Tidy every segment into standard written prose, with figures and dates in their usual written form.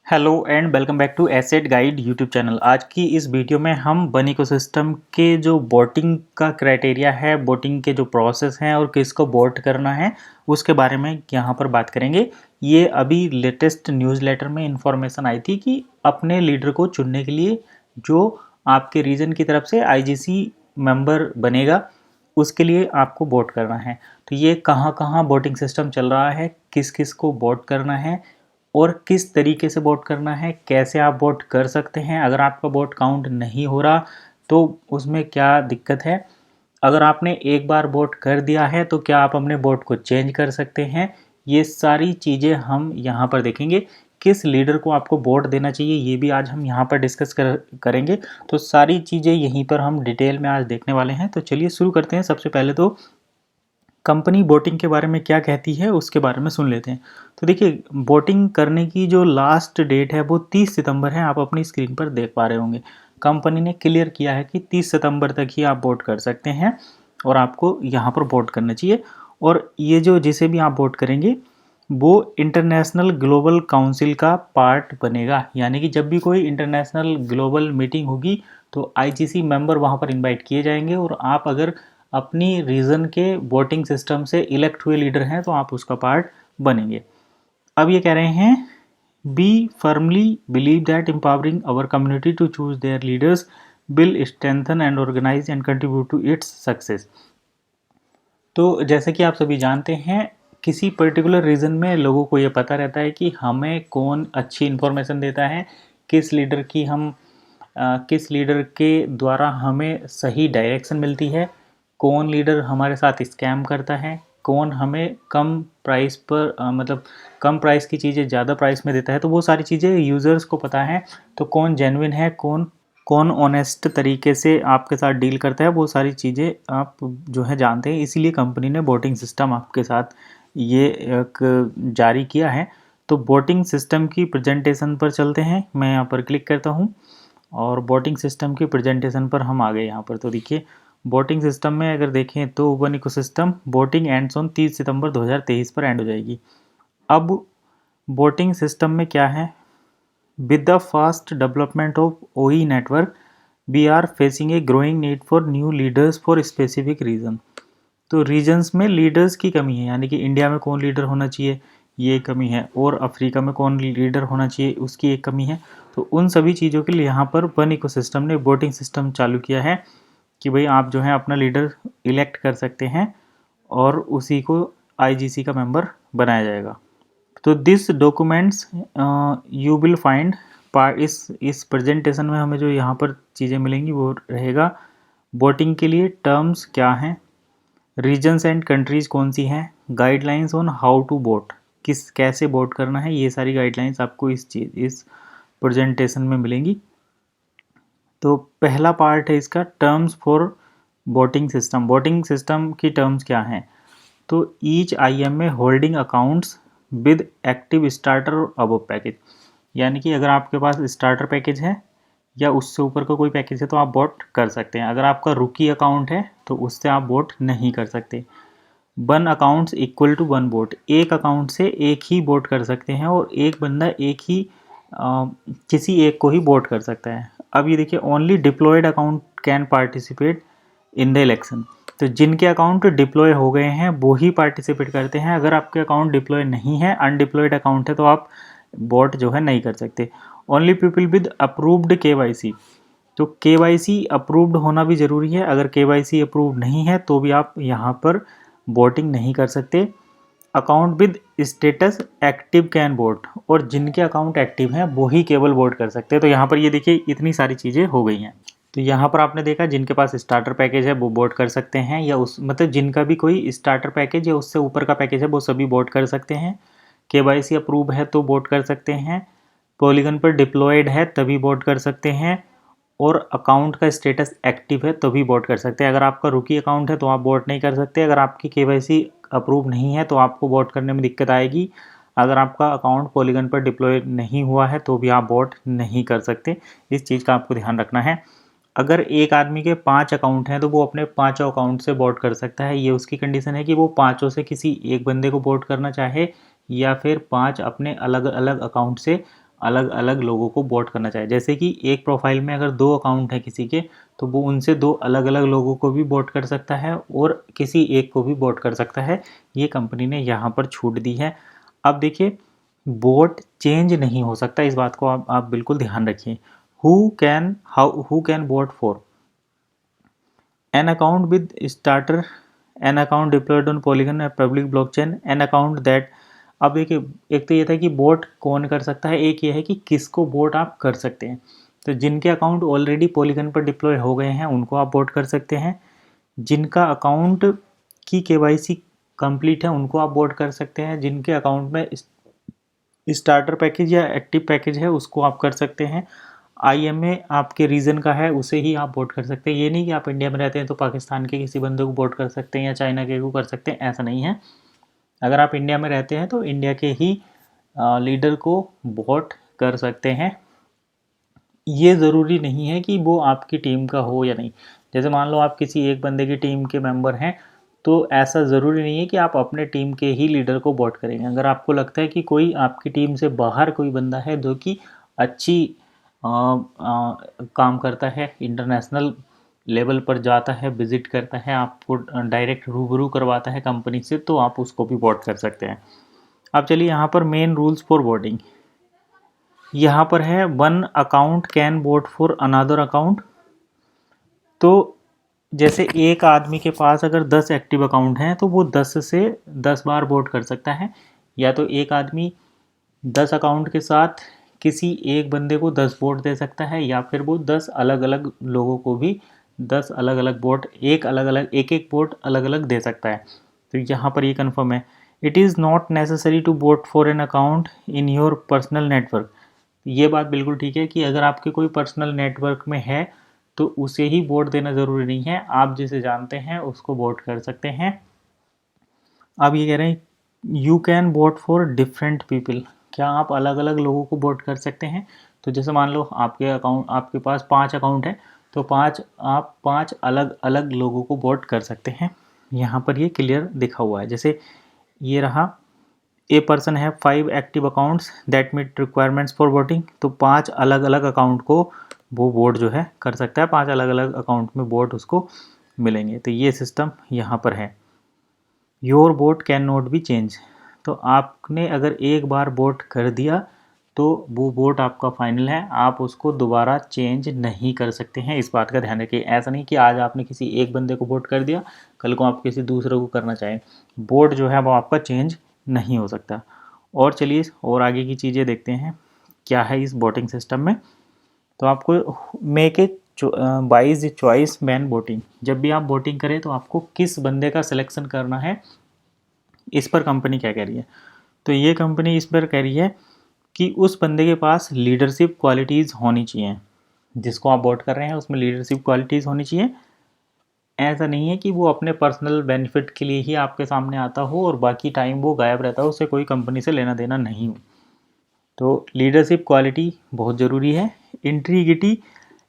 Hello and welcome back to asset guide YouTube channel. आज की इस वीडियो में हम बन इकोसिस्टम के जो बोटिंग का क्राइटेरिया है, बोटिंग के जो प्रोसेस हैं और किसको बोट करना है उसके बारे में यहाँ पर बात करेंगे। ये अभी लेटेस्ट न्यूज़लेटर में इंफॉर्मेशन आई थी कि अपने लीडर को चुनने के लिए जो आपके रीजन की तरफ से आईजीसी मेंबर बनेगा उसके लिए आपको वोट करना है। तो ये कहाँ कहाँ वोटिंग सिस्टम चल रहा है, किस किस को वोट करना है और किस तरीके से वोट करना है, कैसे आप वोट कर सकते हैं। अगर आपका वोट काउंट नहीं हो रहा तो उसमें क्या दिक्कत है, अगर आपने एक बार वोट कर दिया है तो क्या आप अपने वोट को चेंज कर सकते हैं। ये सारी चीज़ें हम यहाँ पर देखेंगे। किस लीडर को आपको वोट देना चाहिए ये भी आज हम यहाँ पर डिस्कस करेंगे। तो सारी चीज़ें यहीं पर हम डिटेल में आज देखने वाले हैं। तो चलिए शुरू करते हैं। सबसे पहले तो कंपनी वोटिंग के बारे में क्या कहती है उसके बारे में सुन लेते हैं। तो देखिए, वोटिंग करने की जो लास्ट डेट है वो 30 सितंबर है। आप अपनी स्क्रीन पर देख पा रहे होंगे, कंपनी ने क्लियर किया है कि 30 सितंबर तक ही आप वोट कर सकते हैं और आपको यहाँ पर वोट करना चाहिए। और ये जो जिसे भी आप वोट करेंगे वो इंटरनेशनल ग्लोबल काउंसिल का पार्ट बनेगा। यानी कि जब भी कोई इंटरनेशनल ग्लोबल मीटिंग होगी तो आईजीसी मेंबर वहाँ पर इनवाइट किए जाएंगे और आप अगर अपनी रीजन के वोटिंग सिस्टम से इलेक्ट हुए लीडर हैं तो आप उसका पार्ट बनेंगे। अब ये कह रहे हैं, we firmly believe that empowering our community to choose their leaders will strengthen and organise and contribute to its success. तो जैसे कि आप सभी जानते हैं, किसी पर्टिकुलर रीजन में लोगों को ये पता रहता है कि हमें कौन अच्छी इन्फॉर्मेशन देता है, किस लीडर की हम किस लीडर के द्वारा हमें सही डायरेक्शन मिलती है, कौन लीडर हमारे साथ स्कैम करता है, कौन हमें कम प्राइस पर मतलब कम प्राइस की चीज़ें ज़्यादा प्राइस में देता है। तो वो सारी चीज़ें यूज़र्स को पता है। तो कौन जेन्युइन है, कौन कौन ऑनेस्ट तरीके से आपके साथ डील करता है, वो सारी चीज़ें आप जो है जानते हैं। इसीलिए कंपनी ने वोटिंग सिस्टम आपके साथ ये एक जारी किया है। तो वोटिंग सिस्टम की प्रेजेंटेशन पर चलते हैं। मैं यहाँ पर क्लिक करता हूँ और वोटिंग सिस्टम की प्रेजेंटेशन पर हम आ गए यहाँ पर। तो देखिए, वोटिंग सिस्टम में अगर देखें तो open ecosystem voting ends on 30 सितंबर 2023 पर एंड हो जाएगी। अब वोटिंग सिस्टम में क्या है, with the fast development of ओई network we are facing a growing need for new leaders for specific region. तो रीजन्स में लीडर्स की कमी है, यानी कि इंडिया में कौन लीडर होना चाहिए ये एक कमी है, और अफ्रीका में कौन लीडर होना चाहिए उसकी एक कमी है। तो उन सभी चीज़ों के लिए यहाँ पर वन इकोसिस्टम ने वोटिंग सिस्टम चालू किया है कि भाई आप जो है अपना लीडर इलेक्ट कर सकते हैं और उसी को आईजीसी का मेंबर बनाया जाएगा। तो this documents you will find इस प्रेजेंटेशन में हमें जो यहाँ पर चीज़ें मिलेंगी वो रहेगा, वोटिंग के लिए टर्म्स क्या हैं, रीजन्स एंड कंट्रीज़ कौन सी हैं, guidelines on how to vote, किस कैसे वोट करना है, ये सारी गाइडलाइंस आपको इस प्रेजेंटेशन में मिलेंगी। तो पहला पार्ट है इसका, terms for voting system. Voting system की टर्म्स क्या हैं, तो ईच आईएम में holding accounts with active starter और अबव पैकेज। यानी कि अगर आपके पास स्टार्टर पैकेज है या उससे ऊपर का कोई पैकेज है तो आप वोट कर सकते हैं। अगर आपका रुकी अकाउंट है तो उससे आप वोट नहीं कर सकते। One accounts equal to one vote, एक अकाउंट से एक ही वोट कर सकते हैं और एक बंदा एक ही किसी एक को ही वोट कर सकता है। अब ये देखिए, only deployed account can participate in the election. तो जिनके अकाउंट डिप्लॉय हो गए हैं वो ही पार्टिसिपेट करते हैं। अगर आपके अकाउंट डिप्लॉय नहीं है, अनडिप्लॉयड अकाउंट है, तो आप वोट जो है नहीं कर सकते। Only people with approved KYC. तो केवाईसी अप्रूव्ड होना भी ज़रूरी है। अगर केवाईसी अप्रूव्ड नहीं है तो भी आप यहाँ पर वोटिंग नहीं कर सकते। Account with status active can vote, और जिनके अकाउंट एक्टिव हैं वो ही केवल वोट कर सकते हैं। तो यहाँ पर ये देखिए इतनी सारी चीज़ें हो गई हैं। तो यहाँ पर आपने देखा, जिनके पास स्टार्टर पैकेज है वो वोट कर सकते हैं, या उस मतलब जिनका भी कोई स्टार्टर पैकेज या उससे ऊपर का पैकेज है वो सभी वोट कर सकते हैं। केवाईसी अप्रूव है तो वोट कर सकते हैं, पॉलीगन पर डिप्लॉयड है तभी वोट कर सकते हैं, और अकाउंट का स्टेटस एक्टिव है तभी वोट कर सकते हैं। अगर आपका रुकी अकाउंट है तो आप वोट नहीं कर सकते। अगर आपकी केवाईसी अप्रूव नहीं है तो आपको वोट करने में दिक्कत आएगी। अगर आपका अकाउंट पॉलीगन पर डिप्लॉय नहीं हुआ है तो भी आप वोट नहीं कर सकते। इस चीज़ का आपको ध्यान रखना है। अगर एक आदमी के 5 अकाउंट हैं तो वो अपने पाँचों अकाउंट से वोट कर सकता है। ये उसकी कंडीशन है कि वो पाँचों से किसी एक बंदे को वोट करना चाहे या फिर 5 अपने अलग अलग अकाउंट से अलग अलग लोगों को वोट करना चाहिए। जैसे कि एक प्रोफाइल में अगर 2 अकाउंट है किसी के, तो वो उनसे 2 अलग अलग लोगों को भी वोट कर सकता है और किसी एक को भी वोट कर सकता है। ये कंपनी ने यहाँ पर छूट दी है। अब देखिए, वोट चेंज नहीं हो सकता, इस बात को आप बिल्कुल ध्यान रखिए। Who can vote for an account with starter, an account deployed on Polygon या public blockchain, an account that. अब देखिए, एक तो ये था कि वोट कौन कर सकता है, एक ये है कि किसको वोट आप कर सकते हैं। तो जिनके अकाउंट ऑलरेडी पॉलीगन पर डिप्लॉय हो गए हैं उनको आप वोट कर सकते हैं। जिनका अकाउंट की केवाईसी कंप्लीट है उनको आप वोट कर सकते हैं। जिनके अकाउंट में स्टार्टर पैकेज या एक्टिव पैकेज है उसको आप कर सकते हैं। IMA आपके रीजन का है उसे ही आप वोट कर सकते हैं। ये नहीं कि आप इंडिया में रहते हैं तो पाकिस्तान के किसी बंदे को वोट कर सकते हैं या चाइना के को कर सकते हैं, ऐसा नहीं है। अगर आप इंडिया में रहते हैं तो इंडिया के ही लीडर को वोट कर सकते हैं। ये ज़रूरी नहीं है कि वो आपकी टीम का हो या नहीं। जैसे मान लो आप किसी एक बंदे की टीम के मेंबर हैं, तो ऐसा ज़रूरी नहीं है कि आप अपने टीम के ही लीडर को वोट करेंगे। अगर आपको लगता है कि कोई आपकी टीम से बाहर कोई बंदा है जो कि अच्छी काम करता है, इंटरनेशनल लेवल पर जाता है, विजिट करता है, आपको डायरेक्ट रूबरू करवाता है कंपनी से, तो आप उसको भी वोट कर सकते हैं। अब चलिए यहाँ पर मेन रूल्स फॉर वोटिंग यहाँ पर है। 1 account can vote for another account. तो जैसे एक आदमी के पास अगर 10 एक्टिव अकाउंट हैं तो वो 10 से 10 बार वोट कर सकता है। या तो एक आदमी 10 अकाउंट के साथ किसी एक बंदे को 10 वोट दे सकता है, या फिर वो 10 अलग अलग लोगों को भी 10 अलग अलग वोट, एक एक वोट अलग अलग दे सकता है। तो यहाँ पर ये कन्फर्म है। It is not necessary to vote for an account in your personal network. ये बात बिल्कुल ठीक है कि अगर आपके कोई पर्सनल नेटवर्क में है तो उसे ही वोट देना ज़रूरी नहीं है, आप जिसे जानते हैं उसको वोट कर सकते हैं। अब ये कह रहे हैं you can vote for different people. क्या आप अलग अलग लोगों को वोट कर सकते हैं? तो जैसे मान लो आपके पास 5 अकाउंट है, तो आप 5 अलग अलग लोगों को वोट कर सकते हैं। यहाँ पर ये क्लियर दिखा हुआ है। जैसे ये रहा, ए पर्सन है 5 active accounts that meet requirements for voting. तो 5 अलग अलग अकाउंट को वो वोट जो है कर सकता है, 5 अलग अलग अकाउंट में वोट उसको मिलेंगे। तो ये सिस्टम यहाँ पर है। Your vote can not be change. तो आपने अगर एक बार वोट कर दिया तो वो वोट आपका फाइनल है, आप उसको दोबारा चेंज नहीं कर सकते हैं। इस बात का ध्यान रखिए। ऐसा नहीं कि आज आपने किसी एक बंदे को वोट कर दिया, कल को आप किसी दूसरे को करना चाहें, वोट जो है वो आपका चेंज नहीं हो सकता। और चलिए और आगे की चीज़ें देखते हैं क्या है इस वोटिंग सिस्टम में। तो आपको make a wise choice man voting. जब भी आप वोटिंग करें तो आपको किस बंदे का सिलेक्शन करना है, इस पर कंपनी क्या कह रही है। तो ये कंपनी इस पर कह रही है कि उस बंदे के पास लीडरशिप क्वालिटीज़ होनी चाहिए। जिसको आप वोट कर रहे हैं उसमें लीडरशिप क्वालिटीज़ होनी चाहिए। ऐसा नहीं है कि वो अपने पर्सनल बेनिफिट के लिए ही आपके सामने आता हो और बाकी टाइम वो गायब रहता हो, उसे कोई कंपनी से लेना देना नहीं हो। तो लीडरशिप क्वालिटी बहुत ज़रूरी है।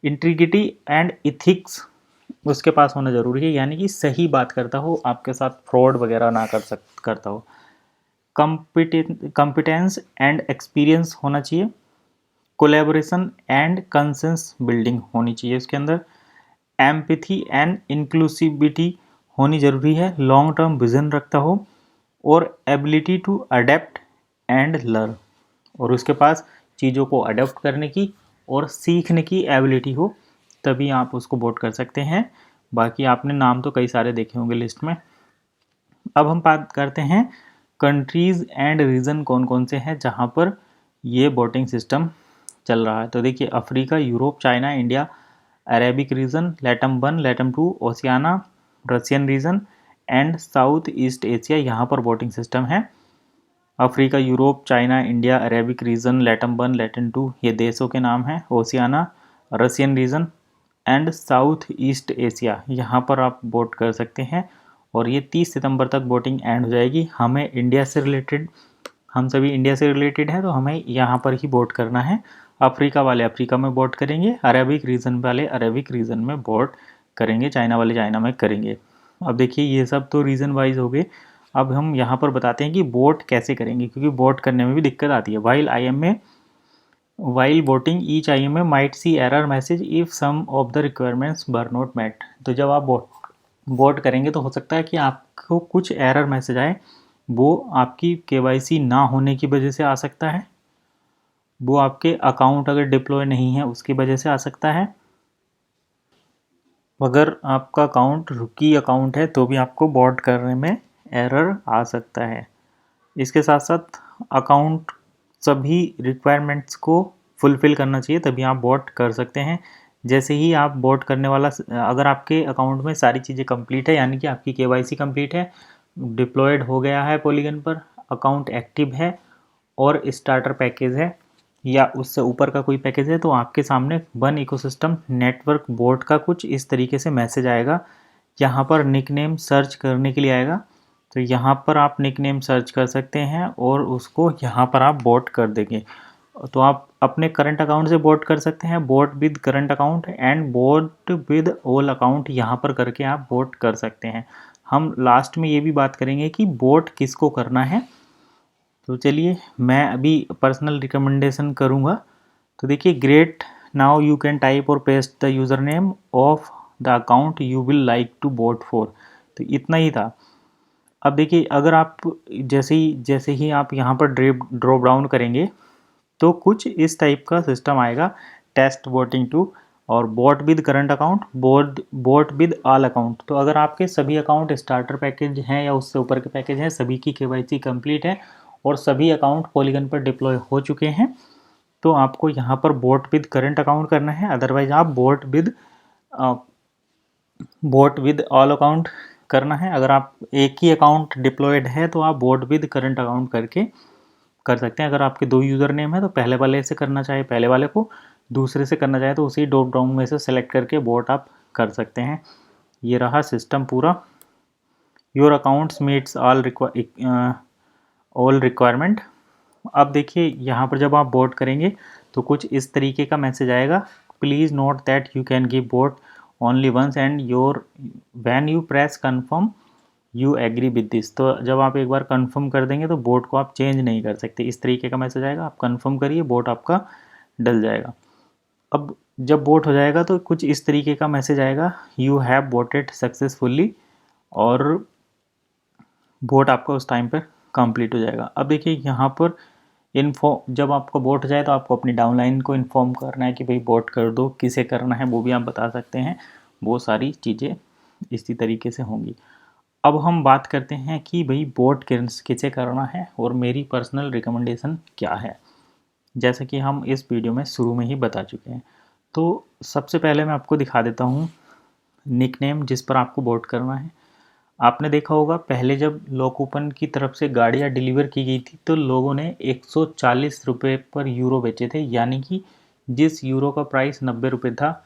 इंटीग्रिटी एंड इथिक्स उसके पास होना ज़रूरी है, यानी कि सही बात करता हो, आपके साथ फ्रॉड वगैरह ना करता हो। कॉम्पिटेंस एंड एक्सपीरियंस होना चाहिए। कोलैबोरेशन एंड कंसेंस बिल्डिंग होनी चाहिए उसके अंदर। एम्पैथी एंड इंक्लूसिविटी होनी ज़रूरी है। लॉन्ग टर्म विजन रखता हो और ability to adapt and learn, और उसके पास चीज़ों को अडेप्ट करने की और सीखने की एबिलिटी हो, तभी आप उसको वोट कर सकते हैं। बाकी आपने नाम तो कई सारे देखे होंगे लिस्ट में। अब हम बात करते हैं कंट्रीज़ एंड रीजन कौन कौन से हैं जहाँ पर ये वोटिंग सिस्टम चल रहा है। तो देखिए, Africa, Europe, China, India, Arabic region, LATAM 1, LATAM 2, Oceania, Russian region and South East Asia, यहाँ पर वोटिंग सिस्टम है। Africa, Europe, China, India, Arabic region, LATAM 1, LATAM 2 ये देशों के नाम हैं। Oceania, Russian region and South East Asia, यहाँ पर आप वोट कर सकते हैं। और ये 30 सितंबर तक वोटिंग एंड हो जाएगी। हम सभी इंडिया से रिलेटेड हैं तो हमें यहाँ पर ही वोट करना है। अफ्रीका वाले अफ्रीका में वोट करेंगे, अरेबिक रीजन वाले अरेबिक रीजन में वोट करेंगे, चाइना वाले चाइना में करेंगे। अब देखिए, ये सब तो रीजन वाइज हो गए। अब हम यहाँ पर बताते हैं कि वोट कैसे करेंगे, क्योंकि वोट करने में भी दिक्कत आती है। While IMA while voting each IMA might see error message if some of the requirements were not met. तो जब आप वोट करेंगे तो हो सकता है कि आपको कुछ एरर मैसेज आए, वो आपकी KYC ना होने की वजह से आ सकता है, वो आपके अकाउंट अगर डिप्लॉय नहीं है उसकी वजह से आ सकता है। अगर आपका अकाउंट रुकी अकाउंट है तो भी आपको वोट करने में एरर आ सकता है। इसके साथ साथ अकाउंट सभी रिक्वायरमेंट्स को फुलफ़िल करना चाहिए, तभी आप वोट कर सकते हैं। जैसे ही आप वोट करने वाला, अगर आपके अकाउंट में सारी चीज़ें कंप्लीट है, यानी कि आपकी KYC कंप्लीट है, डिप्लॉयड हो गया है पॉलीगन पर, अकाउंट एक्टिव है और स्टार्टर पैकेज है या उससे ऊपर का कोई पैकेज है, तो आपके सामने वन इकोसिस्टम नेटवर्क बोर्ड का कुछ इस तरीके से मैसेज आएगा। यहाँ पर निकनेम सर्च करने के लिए आएगा, तो यहाँ पर आप निकनेम सर्च कर सकते हैं और उसको यहाँ पर आप बोट कर देंगे। तो आप अपने करंट अकाउंट से बोट कर सकते हैं, boat with current account and boat with all account, यहाँ पर करके आप बोट कर सकते हैं। हम लास्ट में ये भी बात करेंगे कि बोट किसको करना है। तो चलिए मैं अभी पर्सनल रिकमेंडेशन करूँगा। तो देखिए, great, now you can type और paste the user name of the account you will like to vote for. तो इतना ही था। अब देखिए, अगर आप जैसे ही आप यहाँ पर ड्रॉप डाउन करेंगे तो कुछ इस टाइप का सिस्टम आएगा, टेस्ट वोटिंग टू और boat with current account, boat with all account. तो अगर आपके सभी अकाउंट स्टार्टर पैकेज हैं या उससे ऊपर के पैकेज हैं, सभी की KYC कंप्लीट है और सभी अकाउंट पॉलीगन पर डिप्लॉय हो चुके हैं, तो आपको यहाँ पर बोट विद करंट अकाउंट करना है। अदरवाइज आप बोट विद ऑल अकाउंट करना है। अगर आप एक ही अकाउंट डिप्लॉयड है तो आप बोट विद करंट अकाउंट करके कर सकते हैं। अगर आपके 2 यूज़र नेम है तो पहले वाले से करना चाहे पहले वाले को, दूसरे से करना चाहे तो उसी ड्रॉप डाउन में से सेलेक्ट करके बोट आप कर सकते हैं। ये रहा सिस्टम पूरा। Your accounts meets all requirement. अब देखिए, यहाँ पर जब आप बोट करेंगे तो कुछ इस तरीके का मैसेज आएगा, please note that you can give vote only once and when you press confirm you agree with this. तो जब आप एक बार कन्फर्म कर देंगे तो बोट को आप चेंज नहीं कर सकते, इस तरीके का मैसेज आएगा। आप कन्फर्म करिए, बोट आपका डल जाएगा। अब जब बोट हो जाएगा तो कुछ इस तरीके का मैसेज आएगा, यू हैव वोटेड सक्सेसफुली, और बोट आपका उस टाइम पर कंप्लीट हो जाएगा। अब देखिए, यहाँ पर जब आपका बोट हो जाए तो आपको अपनी डाउनलाइन को इन्फॉर्म करना है कि भाई बोट कर दो, किसे करना है वो भी आप बता सकते हैं। वो सारी चीज़ें इसी तरीके से होंगी। अब हम बात करते हैं कि भाई बोट किसे करना है और मेरी पर्सनल रिकमेंडेशन क्या है, जैसा कि हम इस वीडियो में शुरू में ही बता चुके हैं। तो सबसे पहले मैं आपको दिखा देता हूँ निकनेम जिस पर आपको बोट करना है। आपने देखा होगा पहले जब लॉकूपन की तरफ से गाड़ियाँ डिलीवर की गई थी तो लोगों ने 140 रुपये पर यूरो बेचे थे, यानी कि जिस यूरो का प्राइस 90 रुपये था,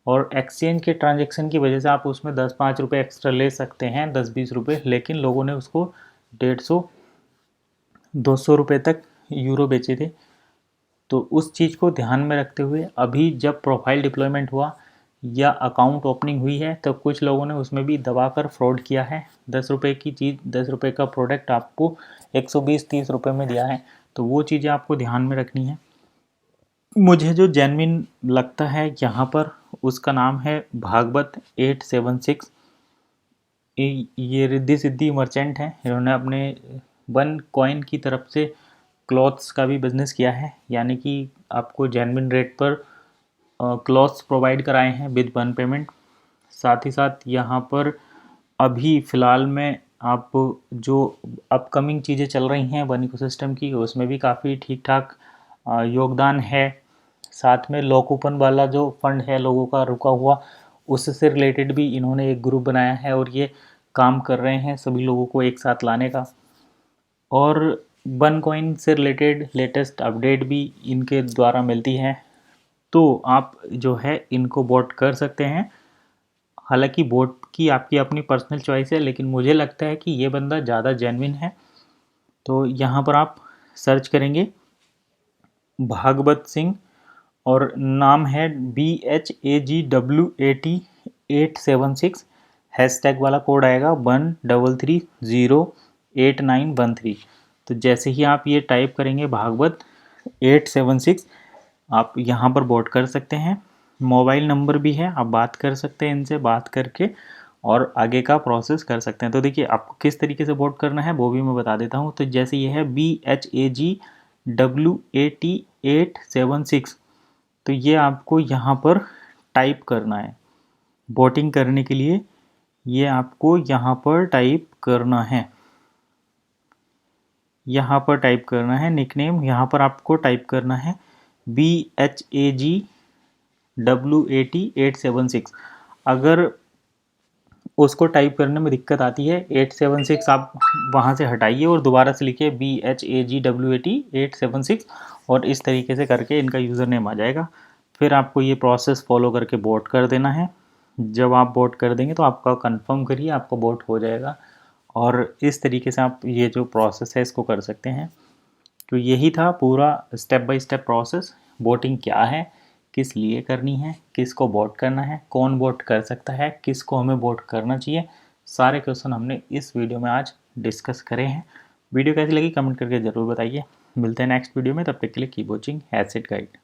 और एक्सचेंज के ट्रांजैक्शन की वजह से आप उसमें 10-5 रुपये एक्स्ट्रा ले सकते हैं, 10-20 रुपये, लेकिन लोगों ने उसको 150-200 रुपये तक यूरो बेचे थे। तो उस चीज़ को ध्यान में रखते हुए अभी जब प्रोफाइल डिप्लॉयमेंट हुआ या अकाउंट ओपनिंग हुई है तो कुछ लोगों ने उसमें भी दबाकर फ्रॉड किया है। 10 रुपये की चीज़, 10 रुपये का प्रोडक्ट आपको 120-30 रुपये में दिया है, तो वो चीज़ें आपको ध्यान में रखनी है। मुझे जो जेन्युइन लगता है यहाँ पर, उसका नाम है भागवत 876। ये रिद्धि सिद्धि मर्चेंट हैं। इन्होंने अपने वन कॉइन की तरफ से क्लॉथ्स का भी बिज़नेस किया है, यानी कि आपको जेन्युइन रेट पर क्लॉथ्स प्रोवाइड कराए हैं विद वन पेमेंट। साथ ही साथ यहाँ पर अभी फ़िलहाल में आप जो अपकमिंग चीज़ें चल रही हैं वन इकोसिस्टम की, उसमें भी काफ़ी ठीक ठाक योगदान है। साथ में लॉकूपन वाला जो फंड है लोगों का रुका हुआ, उससे रिलेटेड भी इन्होंने एक ग्रुप बनाया है और ये काम कर रहे हैं सभी लोगों को एक साथ लाने का। और वन कॉइन से रिलेटेड लेटेस्ट अपडेट भी इनके द्वारा मिलती है, तो आप जो है इनको वोट कर सकते हैं। हालांकि वोट की आपकी अपनी पर्सनल चॉइस है, लेकिन मुझे लगता है कि ये बंदा ज़्यादा जेन्युइन है। तो यहाँ पर आप सर्च करेंगे भागवत सिंह और नाम है BHAGWAT 876, हैशटैग वाला कोड आएगा 133089113। तो जैसे ही आप ये टाइप करेंगे भागवत 876, आप यहाँ पर बोट कर सकते हैं। मोबाइल नंबर भी है, आप बात कर सकते हैं इनसे, बात करके और आगे का प्रोसेस कर सकते हैं। तो देखिए आपको किस तरीके से बोट करना है वो भी मैं बता देता हूँ। तो जैसे ये है BHAGWAT876, तो ये आपको यहाँ पर टाइप करना है। बोटिंग करने के लिए ये आपको यहाँ पर टाइप करना है, यहाँ पर टाइप करना है निकनेम, यहाँ पर आपको टाइप करना है BHAGWAT876। अगर उसको टाइप करने में दिक्कत आती है 876 आप वहाँ से हटाइए और दोबारा से लिखिए BHAGWAT876 और इस तरीके से करके इनका यूज़र नेम आ जाएगा। फिर आपको ये प्रोसेस फॉलो करके बोट कर देना है। जब आप बोट कर देंगे तो आपका कंफर्म करिए, आपका बोट हो जाएगा। और इस तरीके से आप ये जो प्रोसेस है इसको कर सकते हैं। तो यही था पूरा step by step process. Boating क्या है, किस लिए करनी है, किसको बोट करना है, कौन बोट कर सकता है, किसको हमें बोट करना चाहिए, सारे क्वेश्चन हमने इस वीडियो में आज डिस्कस करे हैं। वीडियो कैसी लगी कमेंट करके ज़रूर बताइए। मिलते हैं नेक्स्ट वीडियो में, तब तक के लिए कीप वॉचिंग एसेट गाइड।